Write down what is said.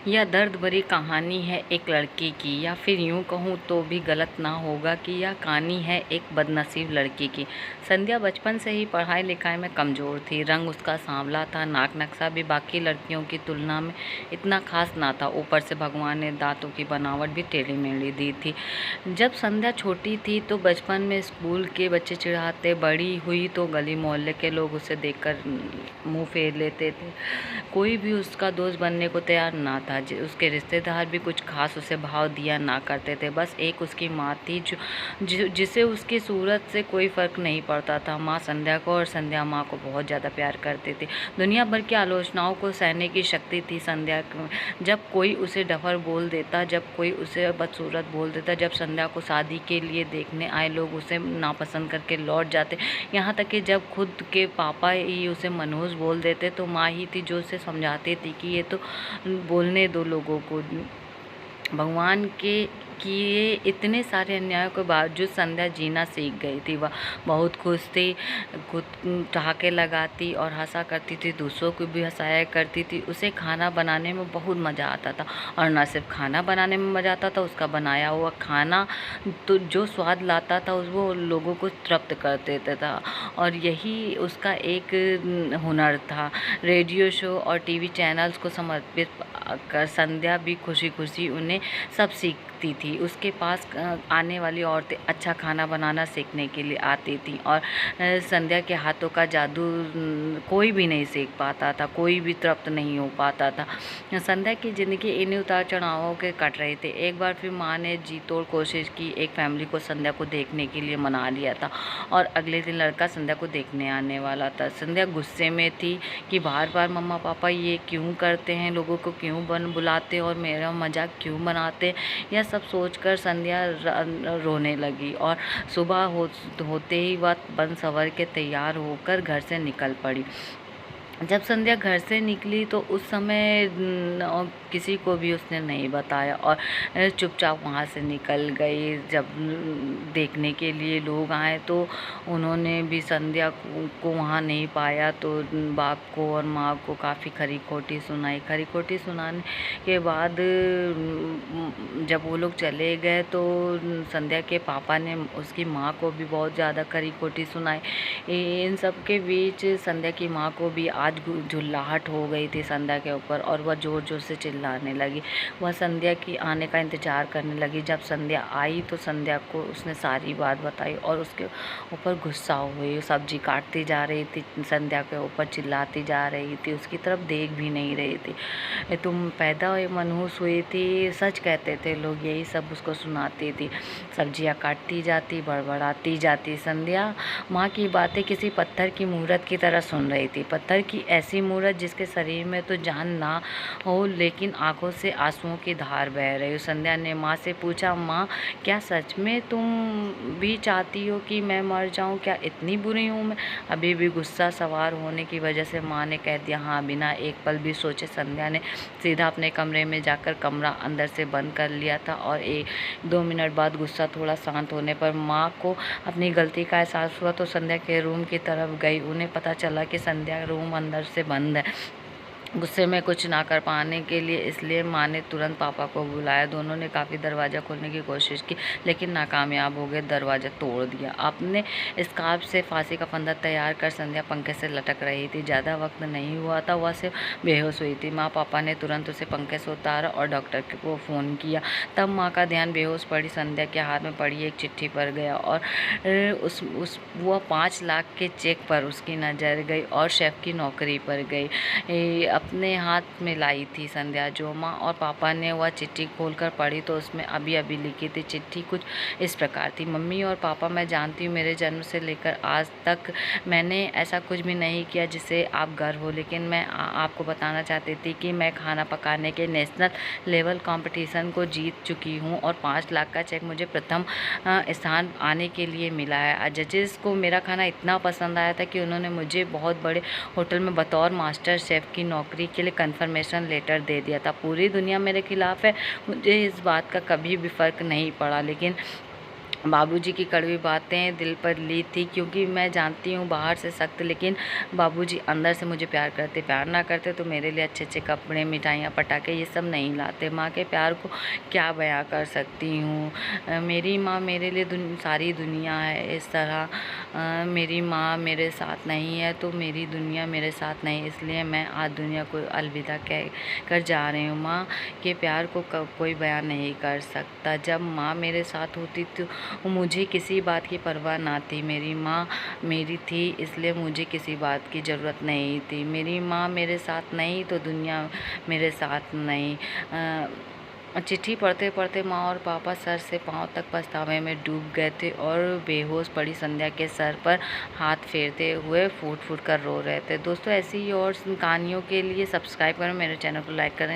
यह दर्द भरी कहानी है एक लड़के की, या फिर यूं कहूँ तो भी गलत ना होगा कि यह कहानी है एक बदनसीब लड़की की। संध्या बचपन से ही पढ़ाई लिखाई में कमज़ोर थी। रंग उसका सांवला था, नाक नक्शा भी बाकी लड़कियों की तुलना में इतना खास ना था। ऊपर से भगवान ने दांतों की बनावट भी टेढ़ी मेढ़ी दी थी। जब संध्या छोटी थी तो बचपन में स्कूल के बच्चे चिढ़ाते, बड़ी हुई तो गली मोहल्ले के लोग उसे देखकर मुंह फेर लेते थे। कोई भी उसका दोस्त बनने को तैयार ना था। उसके रिश्तेदार भी कुछ खास उसे भाव दिया ना करते थे। बस एक उसकी माँ थी जिसे उसकी सूरत से कोई फ़र्क नहीं पड़ता था। माँ संध्या को और संध्या माँ को बहुत ज़्यादा प्यार करती थी। दुनिया भर की आलोचनाओं को सहने की शक्ति थी संध्या में। जब कोई उसे डफर बोल देता, जब कोई उसे बदसूरत बोल देता, जब संध्या को शादी के लिए देखने आए लोग उसे नापसंद करके लौट जाते, यहाँ तक कि जब खुद के पापा ही उसे मनहूस बोल देते तो माँ ही थी जो उसे समझाती थी कि ये तो बोलने दो लोगों को। भगवान के किए इतने सारे अन्यायों के बावजूद संध्या जीना सीख गई थी। वह बहुत खुश थी, खुद ठहाके लगाती और हंसा करती थी, दूसरों को भी हंसाया करती थी। उसे खाना बनाने में बहुत मज़ा आता था, और न सिर्फ खाना बनाने में मज़ा आता था, उसका बनाया हुआ खाना तो जो स्वाद लाता था वो लोगों को तृप्त कर देता था। और यही उसका एक हुनर था। रेडियो शो और टीवी चैनल्स को समर्पित कर संध्या भी खुशी खुशी उन्हें सब सीखती थी। उसके पास आने वाली औरतें अच्छा खाना बनाना सीखने के लिए आती थी, और संध्या के हाथों का जादू कोई भी नहीं सीख पाता था, कोई भी तृप्त नहीं हो पाता था। संध्या की ज़िंदगी इन्हीं उतार चढ़ावों के कट रहे थे। एक बार फिर माँ ने जी तोड़ कोशिश की। एक फैमिली को संध्या को देखने के लिए मना लिया था, और अगले दिन लड़का संध्या को देखने आने वाला था। संध्या गुस्से में थी कि बार बार मम्मा पापा ये क्यों करते हैं, लोगों को क्यों बुलाते और मेरा मजाक क्यों बनाते। यह सब सोचकर संध्या रोने लगी, और सुबह होते ही वह बन सवर के तैयार होकर घर से निकल पड़ी। जब संध्या घर से निकली तो उस समय किसी को भी उसने नहीं बताया, और चुपचाप वहाँ से निकल गई। जब देखने के लिए लोग आए तो उन्होंने भी संध्या को वहाँ नहीं पाया, तो बाप को और माँ को काफ़ी खरी खोटी सुनाई। खरी खोटी सुनाने के बाद जब वो लोग चले गए तो संध्या के पापा ने उसकी माँ को भी बहुत ज़्यादा खरी खोटी सुनाई। इन सब के बीच संध्या की माँ को भी आज झुल्लाहट हो गई थी संध्या के ऊपर, और वह ज़ोर ज़ोर से चिल्लाने लगी। वह संध्या की आने का इंतज़ार करने लगी। जब संध्या आई तो संध्या को उसने सारी बात बताई, और उसके ऊपर गुस्सा हुई। सब्जी काटती जा रही थी, संध्या के ऊपर चिल्लाती जा रही थी, उसकी तरफ देख भी नहीं रही थी। तुम पैदा मनहूस हुई थी, सच कहते थे लोग, यही सब उसको सुनाती थी। सब्जियाँ काटती जाती, बड़बड़ाती जाती। संध्या माँ की बातें किसी पत्थर की मूरत की तरह सुन रही थी। पत्थर की ऐसी मूरत जिसके शरीर में तो जान ना हो, लेकिन आंखों से आंसुओं की धार बह रही हो। संध्या ने माँ से पूछा, माँ क्या सच में तुम भी चाहती हो कि मैं मर जाऊँ? क्या इतनी बुरी हूँ मैं? अभी भी गुस्सा सवार होने की वजह से माँ ने कह दिया हाँ। बिना एक पल भी सोचे संध्या ने सीधा अपने कमरे में जाकर कमरा अंदर से बंद कर लिया था, और 1-2 मिनट बाद गुस्सा थोड़ा शांत होने पर माँ को अपनी गलती का एहसास हुआ तो संध्या के रूम की तरफ गई। उन्हें पता चला कि संध्या रूम अंदर से बंद है। गुस्से में कुछ ना कर पाने के लिए इसलिए माँ ने तुरंत पापा को बुलाया। दोनों ने काफ़ी दरवाज़ा खोलने की कोशिश की, लेकिन नाकामयाब हो गए। दरवाज़ा तोड़ दिया। अपने स्कार्फ से फांसी का फंदा तैयार कर संध्या पंखे से लटक रही थी। ज़्यादा वक्त नहीं हुआ था, वह सिर्फ बेहोश हुई थी। माँ पापा ने तुरंत उसे पंखे से उतारा और डॉक्टर को फ़ोन किया। तब माँ का ध्यान बेहोश पड़ी संध्या के हाथ में पड़ी एक चिट्ठी पर गया, और वह 5 लाख के चेक पर उसकी नज़र गई, और शेफ़ की नौकरी पर गई। अपने हाथ में लाई थी संध्या। जो माँ और पापा ने वह चिट्ठी खोलकर पढ़ी तो उसमें अभी अभी लिखी थी। चिट्ठी कुछ इस प्रकार थी, मम्मी और पापा, मैं जानती हूँ मेरे जन्म से लेकर आज तक मैंने ऐसा कुछ भी नहीं किया जिससे आप गर्व हो, लेकिन मैं आपको बताना चाहती थी कि मैं खाना पकाने के नेशनल लेवल कंपटीशन को जीत चुकी हूँ, और 5 लाख का चेक मुझे प्रथम स्थान आने के लिए मिला है। जजेस को मेरा खाना इतना पसंद आया था कि उन्होंने मुझे बहुत बड़े होटल में बतौर मास्टर शेफ़ की नौकरी के लिए कन्फर्मेशन लेटर दे दिया था। पूरी दुनिया मेरे खिलाफ है, मुझे इस बात का कभी भी फ़र्क नहीं पड़ा, लेकिन बाबूजी की कड़वी बातें दिल पर ली थी, क्योंकि मैं जानती हूँ बाहर से सख्त, लेकिन बाबूजी अंदर से मुझे प्यार करते। प्यार ना करते तो मेरे लिए अच्छे अच्छे कपड़े, मिठाइयाँ, पटाखे ये सब नहीं लाते। माँ के प्यार को क्या बयां कर सकती हूँ। मेरी माँ मेरे लिए सारी दुनिया है। इस तरह मेरी माँ मेरे साथ नहीं है तो मेरी दुनिया मेरे साथ नहीं, इसलिए मैं आज दुनिया को अलविदा कह कर जा रही हूँ। माँ के प्यार को कोई बयान नहीं कर सकता। जब माँ मेरे साथ होती तो मुझे किसी बात की परवाह ना थी। मेरी माँ मेरी थी, इसलिए मुझे किसी बात की ज़रूरत नहीं थी। मेरी माँ मेरे साथ नहीं तो दुनिया मेरे साथ नहीं। चिट्ठी पढ़ते पढ़ते माँ और पापा सर से पाँव तक पछतावे में डूब गए थे और बेहोश पड़ी संध्या के सर पर हाथ फेरते हुए फूट फूट कर रो रहे थे। दोस्तों, ऐसी ही और कहानियों के लिए सब्सक्राइब करें, मेरे चैनल को लाइक करें।